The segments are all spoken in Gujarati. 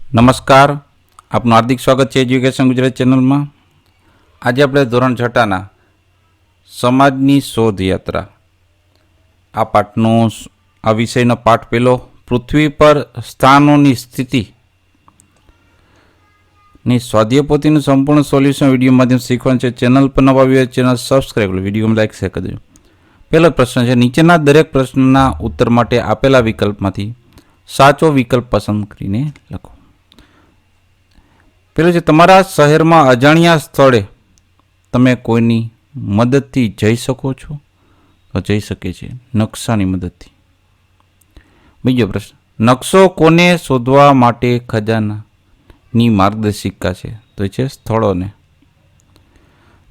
નમસ્કાર, આપનું હાર્દિક સ્વાગત છે એજ્યુકેશન ગુજરાત ચેનલમાં. આજે આપણે ધોરણ 6ના સમાજની શોધયાત્રા આ વિષયનો પાઠ પહેલો, પૃથ્વી પર સ્થાનોની સ્થિતિની સ્વાધ્યાયપોથીનું સંપૂર્ણ સોલ્યુશન વિડીયો માધ્યમ શીખવાનું છે. ચેનલ પર નવા આવ્યા ચેનલ સબસ્ક્રાઈબ કરો, વિડીયોમાં લાઈક શેર કરી દેજો. પહેલો પ્રશ્ન છે, નીચેના દરેક પ્રશ્નના ઉત્તર માટે આપેલા વિકલ્પમાંથી સાચો વિકલ્પ પસંદ કરીને લખો. પેલું છે, તમારા શહેરમાં અજાણ્યા સ્થળે તમે કોઈની મદદથી જઈ શકો છો? તો જઈ શકે છે, નકશાની મદદથી. બીજો પ્રશ્ન, નકશો કોને શોધવા માટે ખજાનાની માર્ગદર્શિકા છે? તો છે સ્થળોને.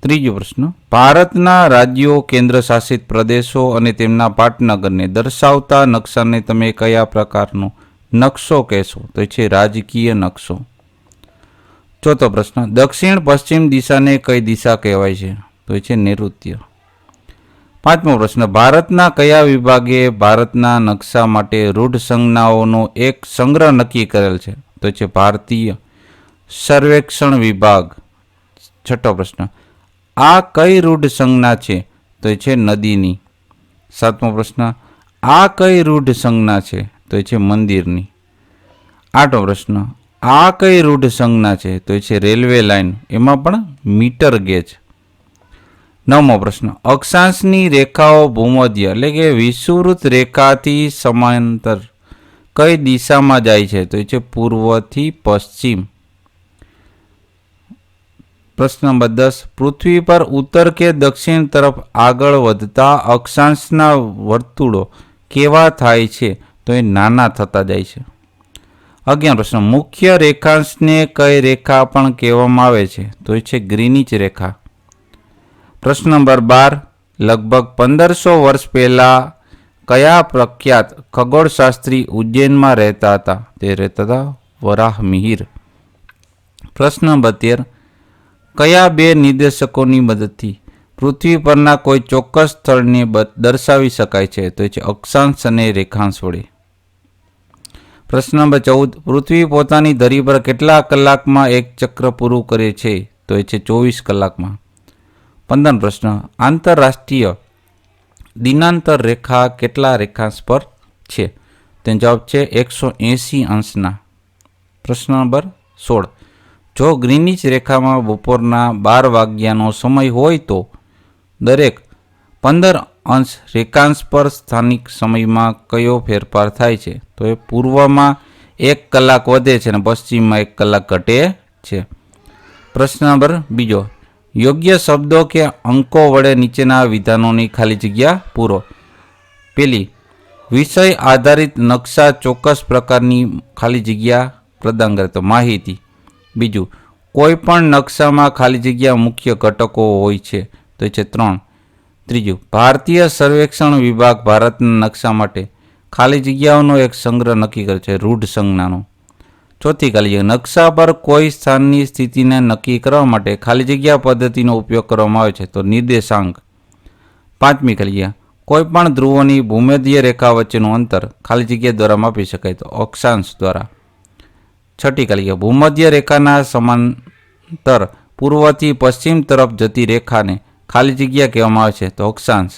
ત્રીજો પ્રશ્ન, ભારતના રાજ્યો, કેન્દ્ર શાસિત પ્રદેશો અને તેમના પાટનગરને દર્શાવતા નકશાને તમે કયા પ્રકારનો નકશો કહેશો? તો છે રાજકીય નકશો. ચોથો પ્રશ્ન, દક્ષિણ પશ્ચિમ દિશાને કઈ દિશા કહેવાય છે? તો છે નૈઋત્ય. પાંચમો પ્રશ્ન, ભારતના કયા વિભાગે ભારતના નકશા માટે રૂઢ સંજ્ઞાઓનો એક સંગ્રહ નક્કી કરેલ છે? તો છે ભારતીય સર્વેક્ષણ વિભાગ. છઠ્ઠો પ્રશ્ન, આ કઈ રૂઢ સંજ્ઞા છે? તો છે નદીની. સાતમો પ્રશ્ન, આ કઈ રૂઢ સંજ્ઞા છે? તો છે મંદિરની. આઠમો પ્રશ્ન, આ કઈ રૂઢ સંજ્ઞા છે? તો છે રેલવે લાઇન, એમાં પણ મીટર ગેજ. નવમો પ્રશ્ન, અક્ષાંશની રેખાઓ ભૂમધ્ય એટલે કે વિષુવવૃત્ત રેખાથી સમાંતર કઈ દિશામાં જાય છે? તો છે પૂર્વથી પશ્ચિમ. પ્રશ્ન નંબર 10, પૃથ્વી પર ઉત્તર કે દક્ષિણ તરફ આગળ વધતા અક્ષાંશના વર્તુળો કેવા થાય છે? તો એ નાના થતા જાય છે. 11 પ્રશ્ન, મુખ્ય રેખાંશને કઈ રેખા પણ કહેવામાં આવે છે? તો એ છે ગ્રીનિચ રેખા. પ્રશ્ન નંબર 12, લગભગ 1500 વર્ષ પહેલા કયા પ્રખ્યાત ખગોળશાસ્ત્રી ઉજ્જૈનમાં રહેતા હતા? તે રહેતા હતા વરાહમિહિર. પ્રશ્ન નંબર 13, કયા બે નિર્દેશકોની મદદથી પૃથ્વી પરના કોઈ ચોક્કસ સ્થળને દર્શાવી શકાય છે? તો એ છે અક્ષાંશ અને રેખાંશ વડે. પ્રશ્ન નંબર 14, પૃથ્વી પોતાની ધરી પર કેટલા કલાકમાં એક ચક્ર પૂરું કરે છે? તો એ છે 24 કલાકમાં. 15 પ્રશ્ન, આંતરરાષ્ટ્રીય દિનાંતર રેખા કેટલા રેખાંશ પર છે? તેનો જવાબ છે 180 અંશના. પ્રશ્ન નંબર 16, જો ગ્રીનિચ રેખામાં બપોરના 12 વાગ્યાનો સમય હોય તો દરેક 15 અંશ રેખાંશ પર સ્થાનિક સમયમાં કયો ફેરફાર થાય છે? તો એ પૂર્વમાં 1 કલાક વધે છે અને પશ્ચિમમાં 1 કલાક ઘટે છે. પ્રશ્ન નંબર 2, યોગ્ય શબ્દો કે અંકો વડે નીચેના વિધાનોની ખાલી જગ્યા પૂરો. પેલી, વિષય આધારિત નકશા ચોક્કસ પ્રકારની ખાલી જગ્યા પ્રદાન કરે તો માહિતી. બીજું, કોઈ પણ નકશામાં ખાલી જગ્યા મુખ્ય ઘટકો હોય છે તો છે 3. ત્રીજું, ભારતીય સર્વેક્ષણ વિભાગ ભારતના નકશા માટે ખાલી જગ્યાઓનો એક સંગ્રહ નક્કી કરે છે રૂઢ સંજ્ઞાનો. ચોથી ખાલી જગ્યા, નકશા પર કોઈ સ્થાનની સ્થિતિને નક્કી કરવા માટે ખાલી જગ્યા પદ્ધતિનો ઉપયોગ કરવામાં આવે છે તો નિર્દેશાંક. પાંચમી ખાલી જગ્યા, કોઈ પણ ધ્રુવોની ભૂમધ્ય રેખા વચ્ચેનું અંતર ખાલી જગ્યા દ્વારા માપી શકાય તો અક્ષાંશ દ્વારા. છઠ્ઠી ખાલી જગ્યા, ભૂમધ્ય રેખાના સમાંતર પૂર્વથી પશ્ચિમ તરફ જતી રેખાને ખાલી જગ્યા કહેવામાં આવે છે તો અક્ષાંશ.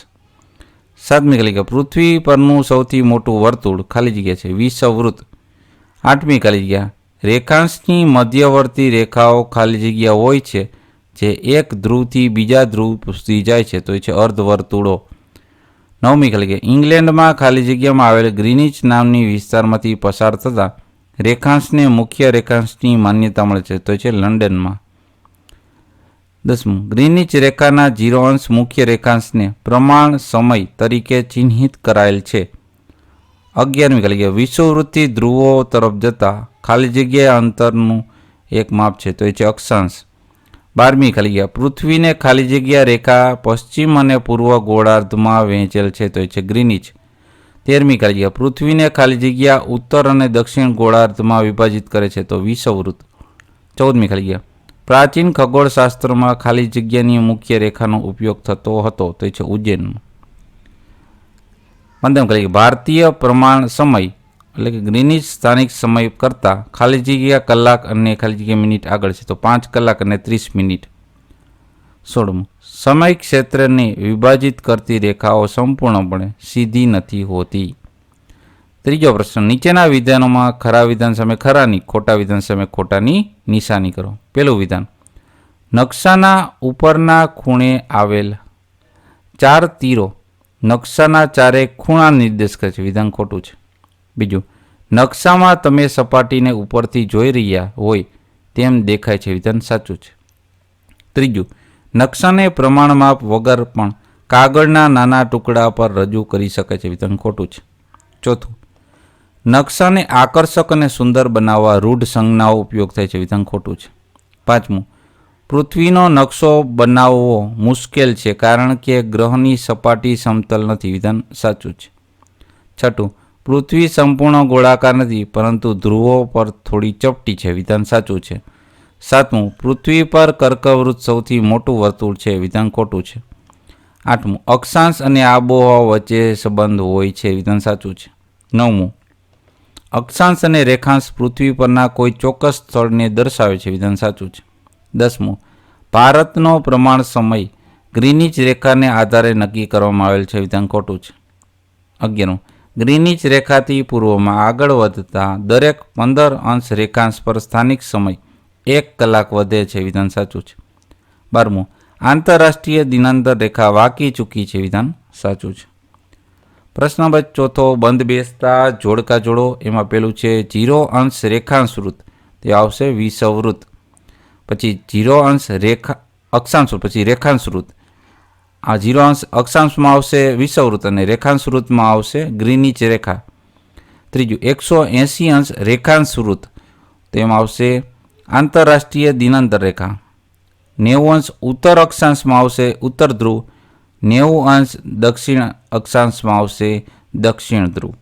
સાતમી ખાલી જગ્યા, પૃથ્વી પરનું સૌથી મોટું વર્તુળ ખાલી જગ્યા છે વિષુવવૃત્ત. આઠમી ખાલી જગ્યા, રેખાંશની મધ્યવર્તી રેખાઓ ખાલી જગ્યા હોય છે જે એક ધ્રુવથી બીજા ધ્રુવ સુધી જાય છે તો એ છે અર્ધવર્તુળો. નવમી ખાલી જગ્યા, ઇંગ્લેન્ડમાં ખાલી જગ્યામાં આવેલ ગ્રીનિચ નામની વિસ્તારમાંથી પસાર થતા રેખાંશને મુખ્ય રેખાંશની માન્યતા મળે છે તો છે લંડનમાં. 10મું, ગ્રીનિચ રેખાના 0 અંશ મુખ્ય રેખાંશને પ્રમાણ સમય તરીકે ચિહ્નિત કરાયેલ છે. 11મી ખાલી જગ્યા, વિષુવવૃત્તથી ધ્રુવો તરફ જતા ખાલી જગ્યા અંતરનું એક માપ છે તો એ છે અક્ષાંશ. 12મી ખાલી જગ્યા, પૃથ્વીને ખાલી જગ્યા રેખા પશ્ચિમ અને પૂર્વ ગોળાર્ધમાં વહેંચેલ છે તો એ છે ગ્રીનિચ. 13મી ખાલી જગ્યા, પૃથ્વીને ખાલી જગ્યા ઉત્તર અને દક્ષિણ ગોળાર્ધમાં વિભાજિત કરે છે તો વિષુવવૃત્ત. 14મી ખાલી જગ્યા, પ્રાચીન ખગોળશાસ્ત્રમાં ખાલી જગ્યાની મુખ્ય રેખાનો ઉપયોગ થતો હતો તો એ છે ઉજ્જૈન. 15મી ખાલી જગ્યા, ભારતીય પ્રમાણ સમય એટલે કે ગ્રીનિચ સ્થાનિક સમય કરતાં ખાલી જગ્યા કલાક અને ખાલી જગ્યા મિનિટ આગળ છે, તો 5 કલાક અને 30 મિનિટ. 16. સમય ક્ષેત્રને વિભાજિત કરતી રેખાઓ સંપૂર્ણપણે સીધી નથી હોતી. ત્રીજો પ્રશ્ન, નીચેના વિધાનોમાં ખરા વિધાન સામે ખરાની, ખોટા વિધાન સામે ખોટાની નિશાની કરો. પહેલું વિધાન, નકશાના ઉપરના ખૂણે આવેલ 4 તીરો નકશાના ચારે ખૂણા નિર્દેશ કરે છે. વિધાન ખોટું છે. બીજું, નકશામાં તમે સપાટીને ઉપરથી જોઈ રહ્યા હોય તેમ દેખાય છે. વિધાન સાચું છે. ત્રીજું, નકશાને પ્રમાણમાપ વગર પણ કાગળના નાના ટુકડા પર રજૂ કરી શકાય છે. વિધાન ખોટું છે. ચોથું, નકશાને આકર્ષક અને સુંદર બનાવવા રૂઢ સંજ્ઞાઓ ઉપયોગ થાય છે. વિધાન ખોટું છે. પાંચમું, પૃથ્વીનો નકશો બનાવવો મુશ્કેલ છે કારણ કે ગ્રહની સપાટી સમતલ નથી. વિધાન સાચું છે. છઠ્ઠું, પૃથ્વી સંપૂર્ણ ગોળાકાર નથી પરંતુ ધ્રુવો પર થોડી ચપટી છે. વિધાન સાચું છે. સાતમું, પૃથ્વી પર કર્કવૃત સૌથી મોટું વર્તુળ છે. વિધાન ખોટું છે. આઠમું, અક્ષાંશ અને આબોહવા વચ્ચે સંબંધ હોય છે. વિધાન સાચું છે. નવમું, અક્ષાંશ અને રેખાંશ પૃથ્વી પરના કોઈ ચોક્કસ સ્થળને દર્શાવે છે. વિધાન સાચું છે. 10મું, ભારતનો પ્રમાણ સમય ગ્રીનિચ રેખાને આધારે નક્કી કરવામાં આવેલ છે. વિધાન ખોટું છે. 11મું, ગ્રીનિચ રેખાથી પૂર્વમાં આગળ વધતા દરેક 15 અંશ રેખાંશ પર સ્થાનિક સમય 1 કલાક વધે છે. વિધાન સાચું છે. 12મું, આંતરરાષ્ટ્રીય દિનાંતર રેખા વાંકી ચૂકી છે. વિધાન સાચું છે. પ્રશ્ન નંબર 4, બંધ બેસતા જોડકા જોડો. એમાં પેલું છે 0 અંશ રેખાંશ વૃત્ત, તે આવશે વિષવવૃત્ત. પછી 0 અંશ અક્ષાંશ વૃત્ત, પછી રેખાંશ વૃત્ત. આ 0 અંશ અક્ષાંશમાં આવશે વિષવવૃત્ત અને રેખાંશ વૃત્તમાં આવશે ગ્રીનિચ રેખા. ત્રીજું, 180 અંશ રેખાંશ વૃત્ત, તેમાં આવશે આંતરરાષ્ટ્રીય દિનાંતર રેખા. 90 અંશ ઉત્તર અક્ષાંશમાં આવશે ઉત્તર ધ્રુવ. 90 અંશ દક્ષિણ અક્ષાંશમાં આવશે દક્ષિણ ધ્રુવ.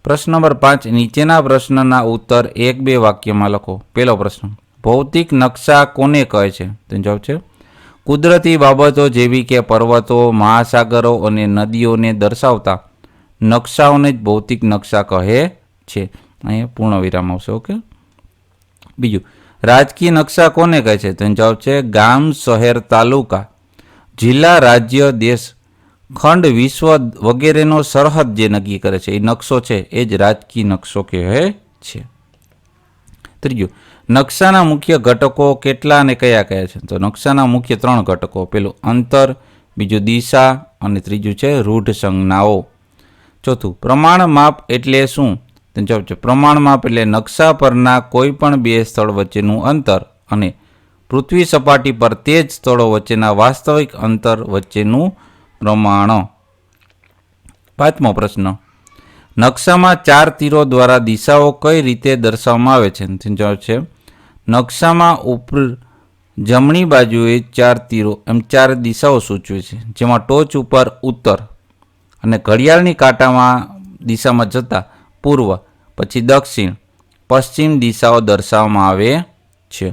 પ્રશ્ન નંબર 5, નીચેના પ્રશ્નના ઉત્તર 1-2 વાક્યમાં લખો. પહેલો પ્રશ્ન, ભૌતિક નકશા કોને કહે છે? તો જવાબ છે કુદરતી બાબતો જેવી કે પર્વતો, મહાસાગરો અને નદીઓને દર્શાવતા નકશાઓને જ ભૌતિક નકશા કહે છે. અહીંયા પૂર્ણ વિરામ આવશે. ઓકે. બીજું, રાજકીય નકશા કોને કહે છે? તો જવાબ છે ગામ, શહેર, તાલુકા, જિલ્લા, રાજ્ય, દેશ, ખંડ, વિશ્વ વગેરેનો સરહદ જે નક્કી કરે છે એ નકશો છે એ જ રાજકીય નકશો કહે છે. ત્રીજું, નકશાના મુખ્ય ઘટકો કેટલા અને કયા કયા છે? તો નકશાના મુખ્ય 3 ઘટકો. પેલું અંતર, બીજું દિશા અને ત્રીજું છે રૂઢ સંજ્ઞાઓ. ચોથું, પ્રમાણ માપ એટલે શું? તો જવાબ છે પ્રમાણ માપ એટલે નકશા પરના કોઈ પણ 2 સ્થળ વચ્ચેનું અંતર અને પૃથ્વી સપાટી પર તે જ સ્થળો વચ્ચેના વાસ્તવિક અંતર વચ્ચેનું પ્રમાણ. 5મો પ્રશ્ન, નકશામાં 4 તીરો દ્વારા દિશાઓ કઈ રીતે દર્શાવવામાં આવે છે? જવાબ છે નકશામાં ઉપર જમણી બાજુએ 4 તીરો એમ 4 દિશાઓ સૂચવે છે, જેમાં ટોચ ઉપર ઉત્તર અને ઘડિયાળની કાંટામાં દિશામાં જતા પૂર્વ, પછી દક્ષિણ, પશ્ચિમ દિશાઓ દર્શાવવામાં આવે છે.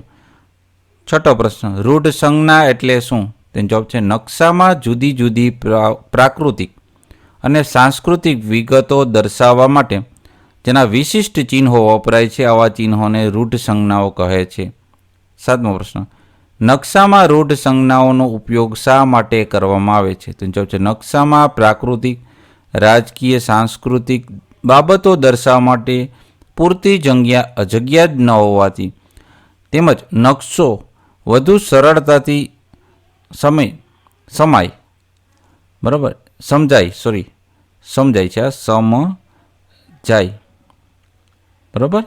6થો પ્રશ્ન, રૂઢ સંજ્ઞા એટલે શું? તેનો જવાબ છે નકશામાં જુદી જુદી પ્રાકૃતિક અને સાંસ્કૃતિક વિગતો દર્શાવવા માટે જેના વિશિષ્ટ ચિહ્નો વપરાય છે આવા ચિહ્નોને રૂઢ સંજ્ઞાઓ કહે છે. 7મો પ્રશ્ન, નકશામાં રૂઢ સંજ્ઞાઓનો ઉપયોગ શા માટે કરવામાં આવે છે? તો જવાબ છે નકશામાં પ્રાકૃતિક, રાજકીય, સાંસ્કૃતિક બાબતો દર્શાવવા માટે પૂરતી જગ્યા જ ન હોવાથી તેમજ નકશો વધુ સરળતાથી સમજાય છે બરાબર.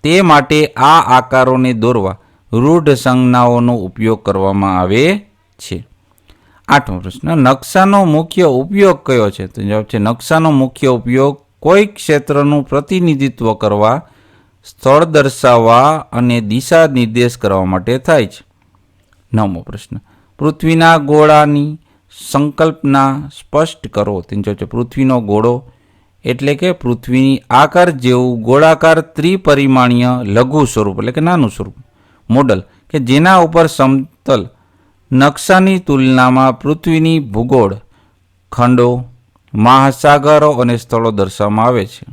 તે માટે આ આકારોને દોરવા રૂઢ સંજ્ઞાઓનો ઉપયોગ કરવામાં આવે છે. 8મો પ્રશ્ન, નકશાનો મુખ્ય ઉપયોગ કયો છે? તો જવાબ છે નકશાનો મુખ્ય ઉપયોગ કોઈ ક્ષેત્રનું પ્રતિનિધિત્વ કરવા, સ્થળ દર્શાવવા અને દિશા નિર્દેશ કરવા માટે થાય છે. 9મો પ્રશ્ન, પૃથ્વીના ગોળાની સંકલ્પના સ્પષ્ટ કરો. તેનો જવાબ છે પૃથ્વીનો ગોળો એટલે કે પૃથ્વીની આકાર જેવું ગોળાકાર ત્રિપરિમાણીય લઘુ સ્વરૂપ એટલે કે નાનું સ્વરૂપ મોડલ કે જેના ઉપર સમતલ નકશાની તુલનામાં પૃથ્વીની ભૂગોળ, ખંડો, મહાસાગરો અને સ્થળો દર્શાવવામાં આવે છે.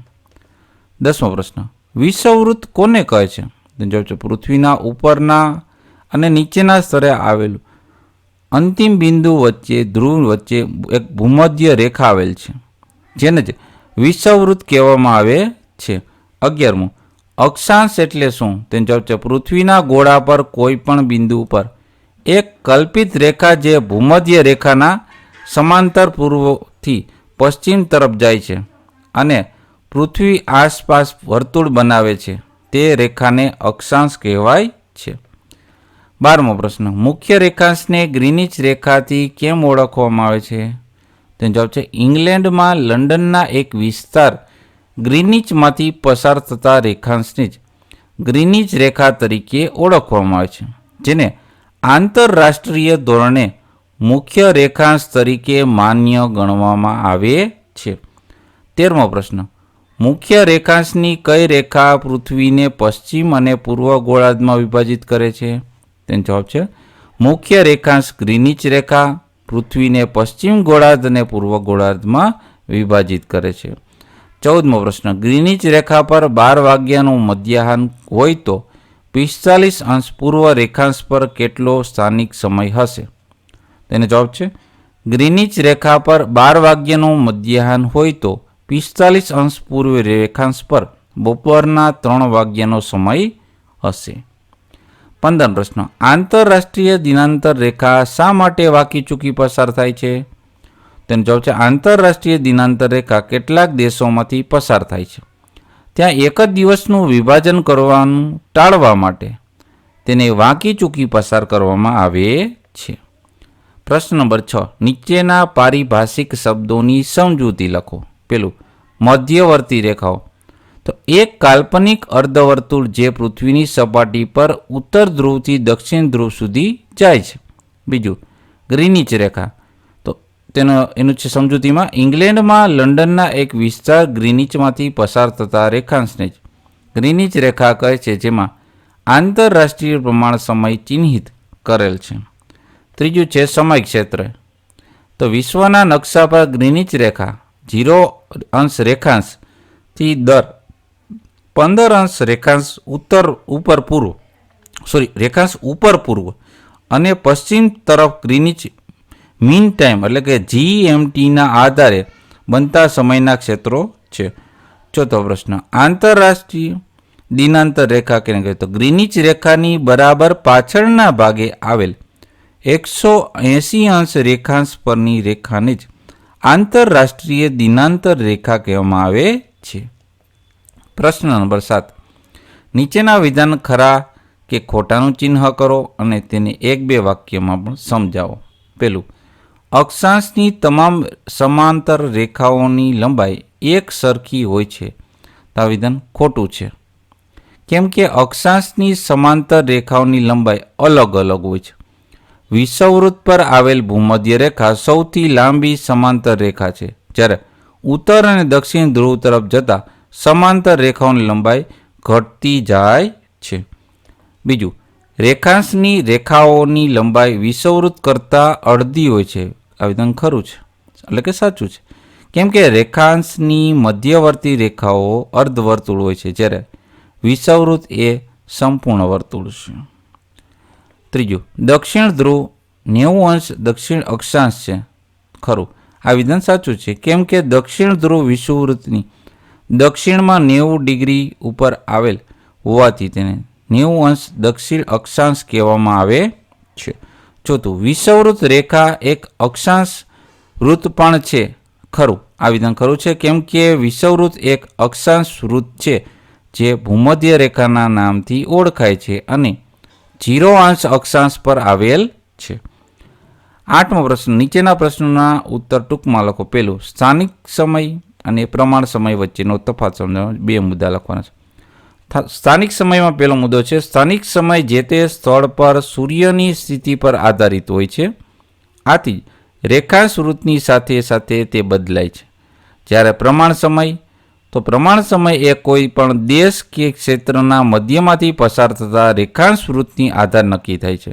10મો પ્રશ્ન, વિષુવવૃત્ત કોને કહે છે? તો જવાબ છે પૃથ્વીના ઉપરના અને નીચેના સ્તરે આવેલું અંતિમ બિંદુ વચ્ચે ધ્રુવ વચ્ચે એક ભૂમધ્ય રેખા આવેલ છે, જેને જ વિષુવવૃત્ત કહેવામાં આવે છે. 11મું, અક્ષાંશ એટલે શું? તેનો જવાબ છે પૃથ્વીના ગોળા પર કોઈ પણ બિંદુ પર એક કલ્પિત રેખા જે ભૂમધ્ય રેખાના સમાંતર પૂર્વથી પશ્ચિમ તરફ જાય છે અને પૃથ્વી આસપાસ વર્તુળ બનાવે છે, તે રેખાને અક્ષાંશ કહેવાય છે. 12મો પ્રશ્ન, મુખ્ય રેખાંશને ગ્રીનિચ રેખાથી કેમ ઓળખવામાં આવે છે? તેનો જવાબ છે ઇંગ્લેન્ડમાં લંડનના એક વિસ્તાર ગ્રીનિચમાંથી પસાર થતા રેખાંશને જ ગ્રીનિચ રેખા તરીકે ઓળખવામાં આવે છે, જેને આંતરરાષ્ટ્રીય ધોરણે મુખ્ય રેખાંશ તરીકે માન્ય ગણવામાં આવે છે. 13મો પ્રશ્ન, મુખ્ય રેખાંશની કઈ રેખા પૃથ્વીને પશ્ચિમ અને પૂર્વ ગોળાર્ધમાં વિભાજિત કરે છે? તેનો જવાબ છે મુખ્ય રેખાંશ ગ્રીનિચ રેખા પૃથ્વીને પશ્ચિમ ગોળાર્ધ અને પૂર્વ ગોળાર્ધમાં વિભાજિત કરે છે. 14મો પ્રશ્ન, ગ્રીનિચ રેખા પર 12 વાગ્યાનું મધ્યાહન હોય તો 45 અંશ પૂર્વ રેખાંશ પર કેટલો સ્થાનિક સમય હશે? તેનો જવાબ છે ગ્રીનિચ રેખા પર 12 વાગ્યાનું મધ્યાહન હોય તો 45 અંશ પૂર્વ રેખાંશ પર બપોરના 3 વાગ્યાનો સમય હશે. 15 પ્રશ્ન, આંતરરાષ્ટ્રીય દિનાંતર રેખા શા માટે વાંકી ચૂકી પસાર થાય છે? તેનો જવાબ છે આંતરરાષ્ટ્રીય દિનાંતર રેખા કેટલાક દેશોમાંથી પસાર થાય છે. ત્યાં એક જ દિવસનું વિભાજન કરવાનું ટાળવા માટે તેને વાંકી ચૂકી પસાર કરવામાં આવે છે. પ્રશ્ન નંબર 6, નીચેના પારિભાષિક શબ્દોની સમજૂતી લખો. પેલું, મધ્યવર્તી રેખાઓ. તો એક કાલ્પનિક અર્ધવર્તુળ જે પૃથ્વીની સપાટી પર ઉત્તર ધ્રુવથી દક્ષિણ ધ્રુવ સુધી જાય છે. બીજું, ગ્રીનિચ રેખા. તો એનું છે સમજૂતીમાં, ઇંગ્લેન્ડમાં લંડનના એક વિસ્તાર ગ્રીનિચમાંથી પસાર થતા રેખાંશને જ ગ્રીનિચ રેખા કહે છે, જેમાં આંતરરાષ્ટ્રીય પ્રમાણ સમય ચિહ્નિત કરેલ છે. ત્રીજું છે સમય ક્ષેત્ર. તો વિશ્વના નકશા પર ગ્રીનિચ રેખા 0 અંશ રેખાંશથી દર 15 અંશ રેખાંશ ઉપર પૂર્વ અને પશ્ચિમ તરફ ગ્રીનિચ મીન ટાઈમ એટલે કે GMTના આધારે બનતા સમયના ક્ષેત્રો છે. ચોથો પ્રશ્ન, આંતરરાષ્ટ્રીય દિનાંતર રેખા કેને કહે? તો ગ્રીનિચ રેખાની બરાબર પાછળના ભાગે આવેલ 180 અંશ રેખાંશ પરની રેખાને જ આંતરરાષ્ટ્રીય દિનાંતર રેખા કહેવામાં આવે છે. પ્રશ્ન નંબર 7, નીચેના વિધાન ખરા કે ખોટાનું ચિહ્ન કરો અને તેને 1-2 વાક્યમાં પણ સમજાવો. પેલું, અક્ષાંશની તમામ સમાંતર રેખાઓની લંબાઈ એક સરખી હોય છે. તો આ વિધાન ખોટું છે, કેમ કે અક્ષાંશની સમાંતર રેખાઓની લંબાઈ અલગ અલગ હોય છે. વિષુવવૃત્ત પર આવેલ ભૂમધ્ય રેખા સૌથી લાંબી સમાંતર રેખા છે, જ્યારે ઉત્તર અને દક્ષિણ ધ્રુવ તરફ જતા સમાંતર રેખાઓની લંબાઈ ઘટતી જાય છે. બીજું, રેખાંશની રેખાઓની લંબાઈ વિષુવવૃત્ત કરતાં અડધી હોય છે. આ વિધાન ખરું છે, એટલે કે સાચું છે, કેમ કે રેખાંશની મધ્યવર્તી રેખાઓ અર્ધવર્તુળ હોય છે, જ્યારે વિષુવવૃત્ત એ સંપૂર્ણ વર્તુળ છે. ત્રીજું, દક્ષિણ ધ્રુવ 90 અંશ દક્ષિણ અક્ષાંશ છે. ખરું, આ વિધાન સાચું છે, કેમ કે દક્ષિણ ધ્રુવ વિષુવવૃત્તની દક્ષિણમાં 90 ડિગ્રી ઉપર આવેલ હોવાથી તેને 90 અંશ દક્ષિણ અક્ષાંશ કહેવામાં આવે છે. ચોથું, વિષુવવૃત્ત રેખા એક અક્ષાંશ વૃત્ત પણ છે. ખરું, આ વિધાન ખરું છે, કેમ કે વિષુવવૃત્ત એક અક્ષાંશ વૃત્ત છે જે ભૂમધ્ય રેખાના નામથી ઓળખાય છે અને 0 અંશ અક્ષાંશ પર આવેલ છે. 8મો પ્રશ્ન, નીચેના પ્રશ્નોના ઉત્તર ટૂંકમાં લખો. પેલું, સ્થાનિક સમય અને પ્રમાણ સમય વચ્ચેનો તફાવત સમજાવવા 2 મુદ્દા લખવાના છે. સ્થાનિક સમયમાં પહેલો મુદ્દો છે, સ્થાનિક સમય જે તે સ્થળ પર સૂર્યની સ્થિતિ પર આધારિત હોય છે, આથી રેખાંશ વૃત્તની સાથે સાથે તે બદલાય છે. જ્યારે પ્રમાણ સમય, તો પ્રમાણ સમય એ કોઈ પણ દેશ કે ક્ષેત્રના મધ્યમાંથી પસાર થતા રેખાંશ વૃત્તની આધાર નક્કી થાય છે,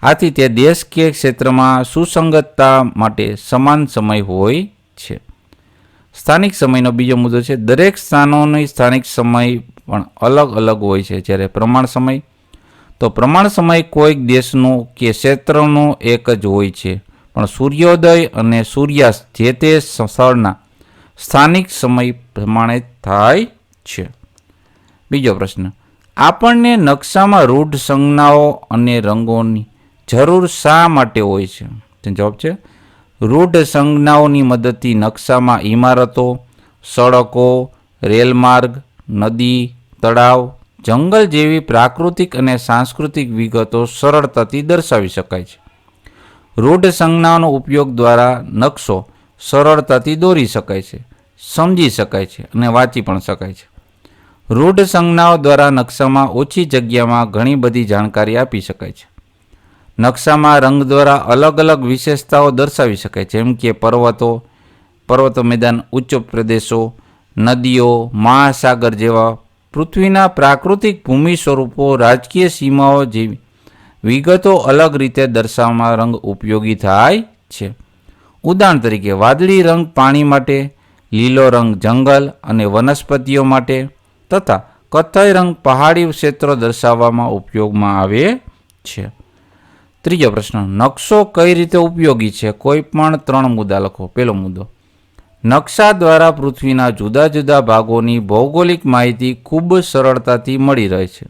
આથી તે દેશ કે ક્ષેત્રમાં સુસંગતતા માટે સમાન સમય હોય છે. સ્થાનિક સમયનો બીજો મુદ્દો છે, દરેક સ્થાનોની સ્થાનિક સમય પણ અલગ અલગ હોય છે. જ્યારે પ્રમાણ સમય, તો પ્રમાણ સમય કોઈક દેશનું કે ક્ષેત્રનું એક જ હોય છે, પણ સૂર્યોદય અને સૂર્યાસ્ત જે તે સ્થળના સ્થાનિક સમય પ્રમાણે થાય છે. બીજો પ્રશ્ન, આપણને નકશામાં રૂઢ સંજ્ઞાઓ અને રંગોની જરૂર શા માટે હોય છે? તેનો જવાબ છે, રૂઢ સંજ્ઞાઓની મદદથી નકશામાં ઇમારતો, સડકો, રેલમાર્ગ, નદી, તળાવ, જંગલ જેવી પ્રાકૃતિક અને સાંસ્કૃતિક વિગતો સરળતાથી દર્શાવી શકાય છે. રૂઢ સંજ્ઞાઓનો ઉપયોગ દ્વારા નકશો સરળતાથી દોરી શકાય છે, સમજી શકાય છે અને વાંચી પણ શકાય છે. રૂઢ સંજ્ઞાઓ દ્વારા નકશામાં ઓછી જગ્યામાં ઘણી બધી જાણકારી આપી શકાય છે. નકશામાં રંગ દ્વારા અલગ અલગ વિશેષતાઓ દર્શાવી શકાય છે, જેમ કે પર્વતો મેદાન, ઉચ્ચ પ્રદેશો, નદીઓ, મહાસાગર જેવા પૃથ્વીના પ્રાકૃતિક ભૂમિ સ્વરૂપો, રાજકીય સીમાઓ જેવી વિગતો અલગ રીતે દર્શાવવામાં રંગ ઉપયોગી થાય છે. ઉદાહરણ તરીકે વાદળી રંગ પાણી માટે, લીલો રંગ જંગલ અને વનસ્પતિઓ માટે તથા કથ્થઈ રંગ પહાડી ક્ષેત્રો દર્શાવવામાં ઉપયોગમાં આવે છે. ત્રીજો પ્રશ્ન, નકશો કઈ રીતે ઉપયોગી છે? કોઈ પણ 3 મુદ્દા લખો. પહેલો મુદ્દો, નકશા દ્વારા પૃથ્વીના જુદા જુદા ભાગોની ભૌગોલિક માહિતી ખૂબ સરળતાથી મળી રહે છે.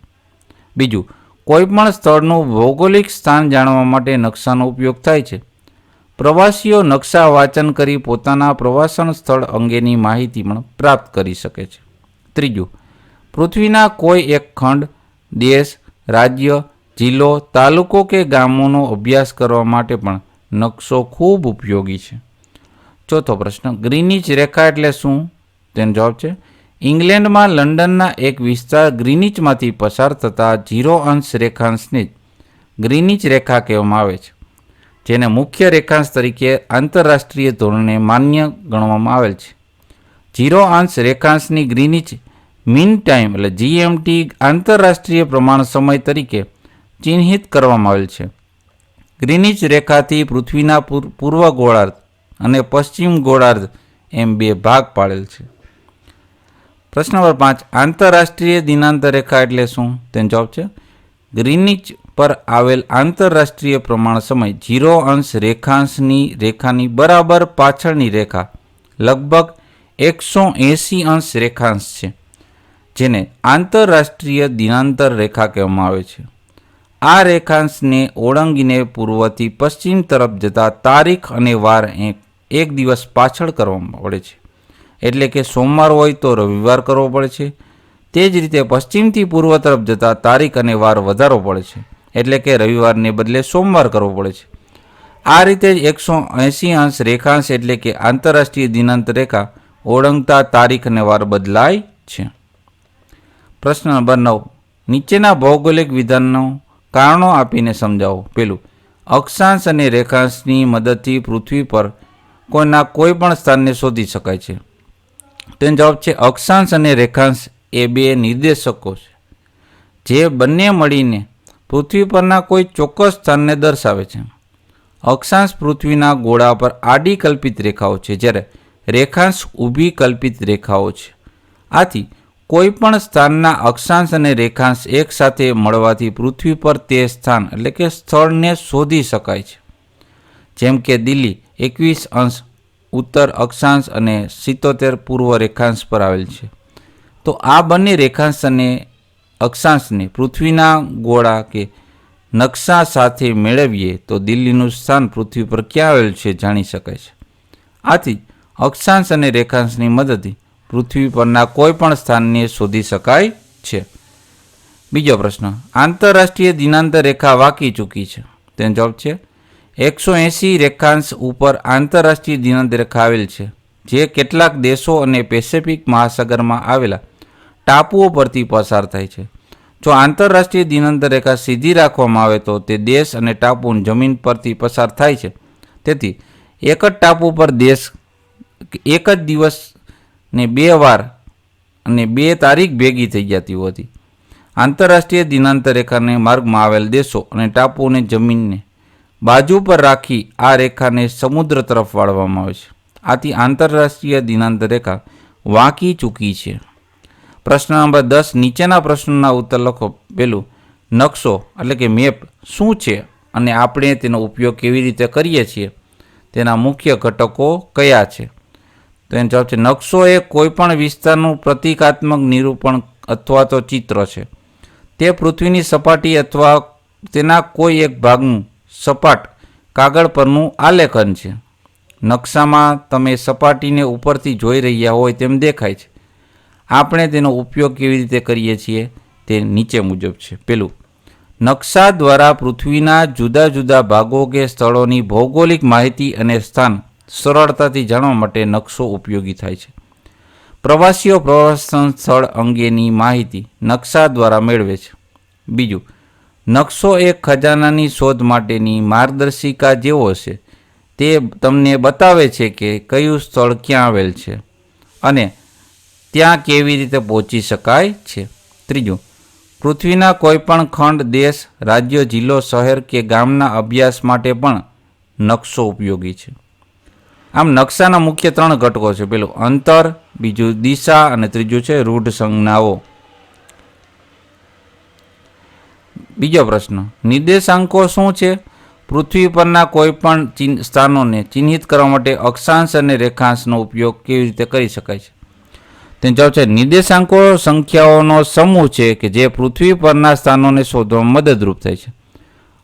બીજું, કોઈ પણ સ્થળનું ભૌગોલિક સ્થાન જાણવા માટે નકશાનો ઉપયોગ થાય છે. પ્રવાસીઓ નકશા વાંચન કરી પોતાના પ્રવાસન સ્થળ અંગેની માહિતી પણ પ્રાપ્ત કરી શકે છે. ત્રીજું, પૃથ્વીના કોઈ એક ખંડ, દેશ, રાજ્ય, જિલ્લો, તાલુકો કે ગામોનો અભ્યાસ કરવા માટે પણ નકશો ખૂબ ઉપયોગી છે. ચોથો પ્રશ્ન, ગ્રીનિચ રેખા એટલે શું? તેનો જવાબ છે, ઇંગ્લેન્ડમાં લંડનના એક વિસ્તાર ગ્રીનિચમાંથી પસાર થતા 0° રેખાંશને ગ્રીનિચ રેખા કહેવામાં આવે છે, જેને મુખ્ય રેખાંશ તરીકે આંતરરાષ્ટ્રીય ધોરણે માન્ય ગણવામાં આવેલ છે. 0° રેખાંશની ગ્રીનિચ મીન ટાઈમ એટલે GMT આંતરરાષ્ટ્રીય પ્રમાણ સમય તરીકે ચિહ્નિત કરવામાં આવેલ છે. ગ્રીનિચ રેખાથી પૃથ્વીના પૂર્વ ગોળાર્ધ અને પશ્ચિમ ગોળાર્ધ એમ 2 ભાગ પાડેલ છે. પ્રશ્ન નંબર 5, આંતરરાષ્ટ્રીય દિનાંતર રેખા એટલે શું? તેનો જવાબ છે, ગ્રીનિચ પર આવેલ આંતરરાષ્ટ્રીય પ્રમાણ સમય 0° રેખાંશની રેખાની બરાબર પાછળની રેખા લગભગ 180° રેખાંશ છે, જેને આંતરરાષ્ટ્રીય દિનાંતર રેખા કહેવામાં આવે છે. આ રેખાંશને ઓળંગીને પૂર્વથી પશ્ચિમ તરફ જતા તારીખ અને વાર એક દિવસ પાછળ કરવામાં પડે છે. એટલે કે સોમવાર હોય તો રવિવાર કરવો પડે છે. તે જ રીતે પશ્ચિમથી પૂર્વ તરફ જતા તારીખ અને વાર વધારવો પડે છે. એટલે કે રવિવારને બદલે સોમવાર કરવો પડે છે. આ રીતે 180° રેખાંશ એટલે કે આંતરરાષ્ટ્રીય દિનાંતર રેખા ઓળંગતા તારીખ અને વાર બદલાય છે. પ્રશ્ન નંબર 9, નીચેના ભૌગોલિક વિધાનનો કારણો આપીને સમજાવો. પહેલું, અક્ષાંશ અને રેખાંશની મદદથી પૃથ્વી પર કોઈ પણ સ્થાનને શોધી શકાય છે. તેનો જવાબ છે, અક્ષાંશ અને રેખાંશ એ 2 નિર્દેશકો છે જે બંને મળીને પૃથ્વી પરના કોઈ ચોક્કસ સ્થાનને દર્શાવે છે. અક્ષાંશ પૃથ્વીના ગોળા પર આડી કલ્પિત રેખાઓ છે, જ્યારે રેખાંશ ઊભી કલ્પિત રેખાઓ છે. આથી કોઈ પણ સ્થાનના અક્ષાંશ અને રેખાંશ એકસાથે મળવાથી પૃથ્વી પર તે સ્થાન એટલે કે સ્થળને શોધી શકાય છે. જેમ કે દિલ્હી 21° ઉત્તર અક્ષાંશ અને 77 પૂર્વ રેખાંશ પર આવેલ છે. તો આ બંને રેખાંશ અને અક્ષાંશને પૃથ્વીના ગોળા કે નકશા સાથે મેળવીએ તો દિલ્હીનું સ્થાન પૃથ્વી પર ક્યાં આવેલ છે જાણી શકાય છે. આથી અક્ષાંશ અને રેખાંશની મદદથી પૃથ્વી પરના કોઈ પણ સ્થાનને શોધી શકાય છે. બીજો પ્રશ્ન, આંતરરાષ્ટ્રીય દિનાંતર રેખા વાંકી ચૂકી છે. તેનો જવાબ છે, 180 રેખાંશ ઉપર આંતરરાષ્ટ્રીય દિનાંતર રેખા આવેલ છે, જે કેટલાક દેશો અને પેસિફિક મહાસાગરમાં આવેલા ટાપુઓ પરથી પસાર થાય છે. જો આંતરરાષ્ટ્રીય દિનાંતર રેખા સીધી રાખવામાં આવે તો તે દેશ અને ટાપુની જમીન પરથી પસાર થાય છે. તેથી એક જ ટાપુ પર દેશ એક જ દિવસ ને 2 વાર અને 2 તારીખ ભેગી થઈ જતી હોતી. આંતરરાષ્ટ્રીય દિનાંતર રેખાને માર્ગમાં આવેલ દેશો અને ટાપુઓની જમીનને બાજુ પર રાખી આ રેખાને સમુદ્ર તરફ વાળવામાં આવે છે. આથી આંતરરાષ્ટ્રીય દિનાંત રેખા વાંકી ચૂકી છે. પ્રશ્ન નંબર 10, નીચેના પ્રશ્નોના ઉત્તર લખો. પહેલું, નકશો એટલે કે મેપ શું છે અને આપણે તેનો ઉપયોગ કેવી રીતે કરીએ છીએ, તેના મુખ્ય ઘટકો કયા છે? તો એનો જવાબ છે નકશો એ કોઈપણ વિસ્તારનું પ્રતિકાત્મક નિરૂપણ અથવા તો ચિત્ર છે. તે પૃથ્વીની સપાટી અથવા તેના કોઈ એક ભાગનું સપાટ કાગળ પરનું આલેખન છે. નકશામાં તમે સપાટીને ઉપરથી જોઈ રહ્યા હોય તેમ દેખાય છે. આપણે તેનો ઉપયોગ કેવી રીતે કરીએ છીએ તે નીચે મુજબ છે. પહેલું, નકશા દ્વારા પૃથ્વીના જુદા જુદા ભાગો કે સ્થળોની ભૌગોલિક માહિતી અને સ્થાન સરળતાથી જાણવા માટે નકશો ઉપયોગી થાય છે. પ્રવાસીઓ પ્રવાસન સ્થળ અંગેની માહિતી નકશા દ્વારા મેળવે છે. બીજું, નકશો એક ખજાનાની શોધ માટેની માર્ગદર્શિકા જેવો છે. તે તમને બતાવે છે કે કયું સ્થળ ક્યાં આવેલ છે અને ત્યાં કેવી રીતે પહોંચી શકાય છે. ત્રીજું, પૃથ્વીના કોઈપણ ખંડ, દેશ, રાજ્ય, જિલ્લો, શહેર કે ગામના અભ્યાસ માટે પણ નકશો ઉપયોગી છે. આમ નકશાના મુખ્ય 3 ઘટકો છે. પેલું અંતર, બીજું દિશા અને ત્રીજું છે રૂઢ સંજ્ઞાઓ. બીજો પ્રશ્ન, નિર્દેશાંકો શું છે? પૃથ્વી પરના કોઈપણ સ્થાનોને ચિહ્નિત કરવા માટે અક્ષાંશ અને રેખાંશનો ઉપયોગ કેવી રીતે કરી શકાય છે? તેનો જવાબ છે નિર્દેશાંકો સંખ્યાઓનો સમૂહ છે કે જે પૃથ્વી પરના સ્થાનોને શોધવામાં મદદરૂપ થાય છે.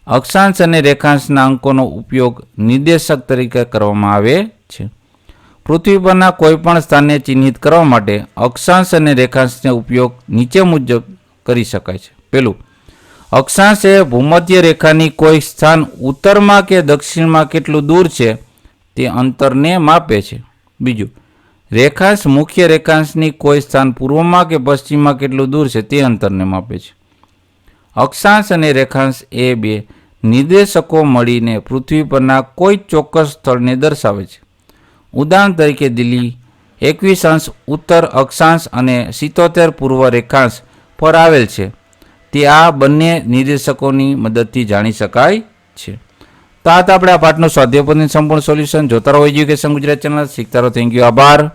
અક્ષાંશ અને રેખાંશના અંકોનો ઉપયોગ નિર્દેશક તરીકે કરવામાં આવે છે. પૃથ્વી પરના કોઈપણ સ્થાનને ચિહ્નિત કરવા માટે અક્ષાંશ અને રેખાંશનો ઉપયોગ નીચે મુજબ કરી શકાય છે. પહેલું, અક્ષાંશ એ ભૂમધ્ય રેખાની કોઈ સ્થાન ઉત્તરમાં કે દક્ષિણમાં કેટલું દૂર છે તે અંતરને માપે છે. બીજું, રેખાંશ મુખ્ય રેખાંશની કોઈ સ્થાન પૂર્વમાં કે પશ્ચિમમાં કેટલું દૂર છે તે અંતરને માપે છે. અક્ષાંશ અને રેખાંશ એ બે નિર્દેશકો મળીને પૃથ્વી પરના કોઈ ચોક્કસ સ્થળને દર્શાવે છે. ઉદાહરણ તરીકે દિલ્હી 21° ઉત્તર અક્ષાંશ અને 77 પૂર્વ રેખાંશ પર આવેલ છે. તે આ બંને નિર્દેશકોની મદદથી જાણી શકાય છે. તો આ આપણે આ પાઠનું સ્વાધ્યાય પદ્ધતિનું સંપૂર્ણ સોલ્યુશન. જોતા રહો એજ્યુકેશન ગુજરાત ચેનલ. શીખતા રહો. Thank you. આભાર.